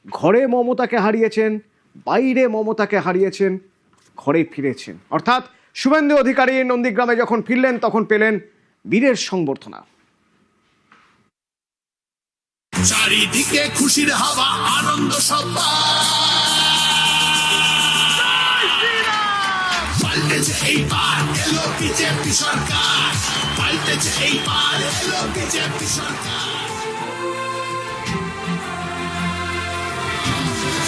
ঘরে মমতাকে হারিয়েছেন, বাইরে মমতাকে হারিয়েছেন, ঘরে ফিরেছেন। অর্থাৎ শুভেন্দু অধিকারী নন্দীগ্রামে যখন ফিরলেন তখন পেলেন বীরের সংবর্ধনা। চারিদিকে খুশির হাওয়া, আনন্দ পাল্টেছে এইবার এলো বিজেপি সরকার, পাল্টেছে এইবার এলো বিজেপি সরকার।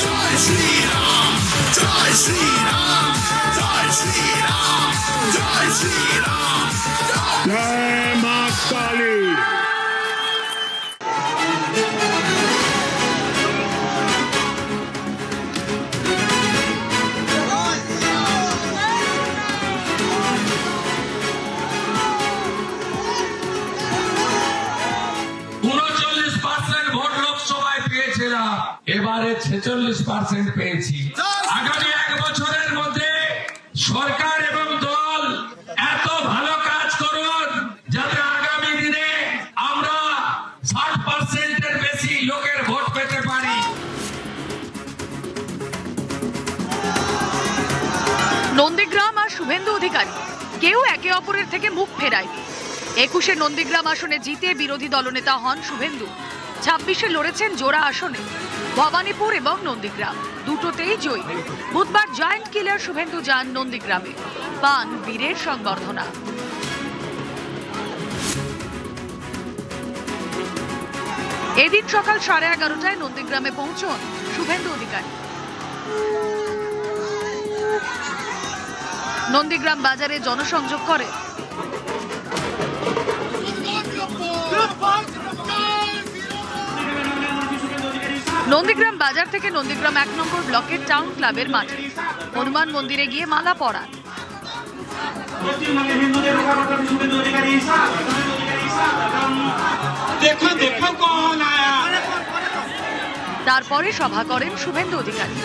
জয় শ্রীরাম, জয় শ্রীরাম, জয় শ্রীরাম, জয় শ্রীরাম, জয় মা কালী। এবারে 46% পেয়েছি। আগামী 1 বছরের মধ্যে সরকার এবং দল এত ভালো কাজ করুন যাতে আগামী দিনে আমরা 60%-এর বেশি লোকের ভোট পেতে পারি। নন্দীগ্রাম আর শুভেন্দু অধিকারী কেউ একে অপরের থেকে মুখ ফেরায়নি। 21-এ নন্দীগ্রাম আসনে জিতে বিরোধী দলনেতা হন শুভেন্দু। 26-এ লড়েছেন জোড়া আসনে, ভবানীপুর এবং নন্দীগ্রাম দুটোতেই জয়ী। বুধবার জায়ান্ট কিলার শুভেন্দু যান নন্দীগ্রামে, পান বীরের সংবর্ধনা। এদিন সকাল 11:30টায় নন্দীগ্রামে পৌঁছন শুভেন্দু অধিকারী। নন্দীগ্রাম বাজারে জনসংযোগ করে। নন্দীগ্রাম বাজার থেকে নন্দীগ্রাম 1 নম্বর ব্লকের টাউন ক্লাবের মাঠে হনুমান মন্দিরে গিয়ে মালা পরান। তারপরে সভা করেন শুভেন্দু অধিকারী।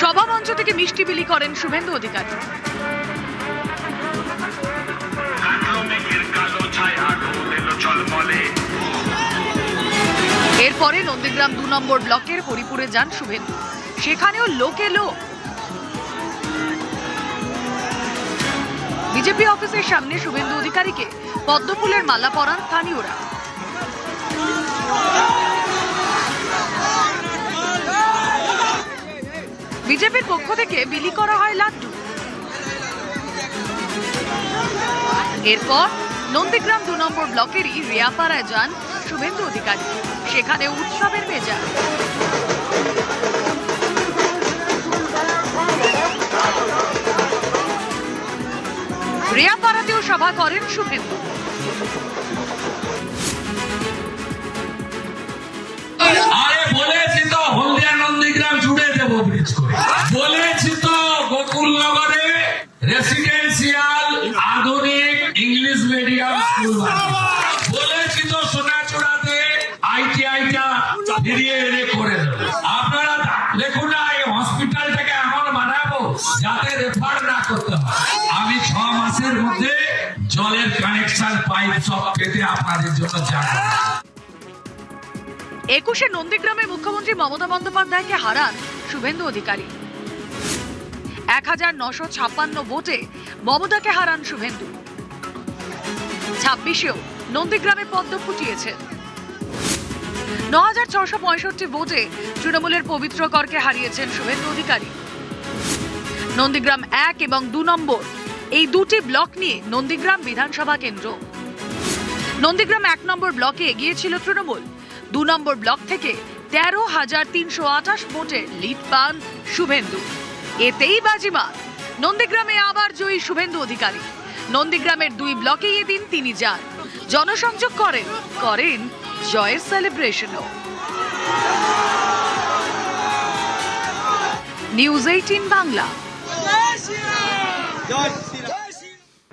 সভা মঞ্চ থেকে মিষ্টি বিলি করেন শুভেন্দু অধিকারী। এরপরে নন্দীগ্রাম 2 নম্বর ব্লকের হরিপুরে যান শুভেন্দু, সেখানেও লোকে লোক। বিজেপি অফিসের সামনে শুভেন্দু অধিকারীকে পদ্মফুলের মালা পরান স্থানীয়রা। বিজেপির পক্ষ থেকে বিলি করা হয় লাড্ডু। এরপর নন্দীগ্রাম 2 নম্বর ব্লকেরই রিয়াপাড়ায় যান শুভেন্দু অধিকারী, সেখানে উৎসবের মেজাজ। রিয়াপাড়াতেও সভা করেন শুভেন্দু। আরে বলেছি তো হলদিয়া নন্দীগ্রাম জুড়ে দেবো ব্রিজ করে, বলেছি তো গোকুলনগরে রেসিডেন্সিয়াল আধুনিক ইংলিশ মিডিয়াম স্কুল, বলেছি তো সোনাচূড়াতে আইটিআইটা ফিরিয়ে এনে করে দেবো। আপনারা দেখুন না, এই হসপিটালটাকে এমন বানাবো যাতে রেফার না করতে হয়। আমি 6 মাসের মধ্যে জলের কানেকশন পাইপ সব পেতে আপনাদের জন্য জানাবো। 21-এ নন্দীগ্রামে মুখ্যমন্ত্রী মমতা বন্দ্যোপাধ্যায়কে হারান শুভেন্দু অধিকারী। 1956 ভোটে মমতাকে হারান শুভেন্দু। 26-এও নন্দীগ্রামে পদ্ম ফুটিয়েছেন। 9665 ভোটে তৃণমূলের পবিত্র করকে হারিয়েছেন শুভেন্দু অধিকারী। নন্দীগ্রাম 1 এবং 2 নম্বর এই দুটি ব্লক নিয়ে নন্দীগ্রাম বিধানসভা কেন্দ্র। নন্দীগ্রাম 1 নম্বর ব্লকে এগিয়েছিল তৃণমূল। 2 নম্বর ব্লক থেকে 13,328 ভোটে লিড পান শুভেন্দু। এতেই বাজিমাত, নন্দীগ্রামে আবার জয়ী শুভেন্দু অধিকারী। নন্দীগ্রামের 2 ব্লকে এদিন তিনি যান, জনসংযোগ করেন জয়ের সেলিব্রেশনও। নিউজ 18 বাংলা।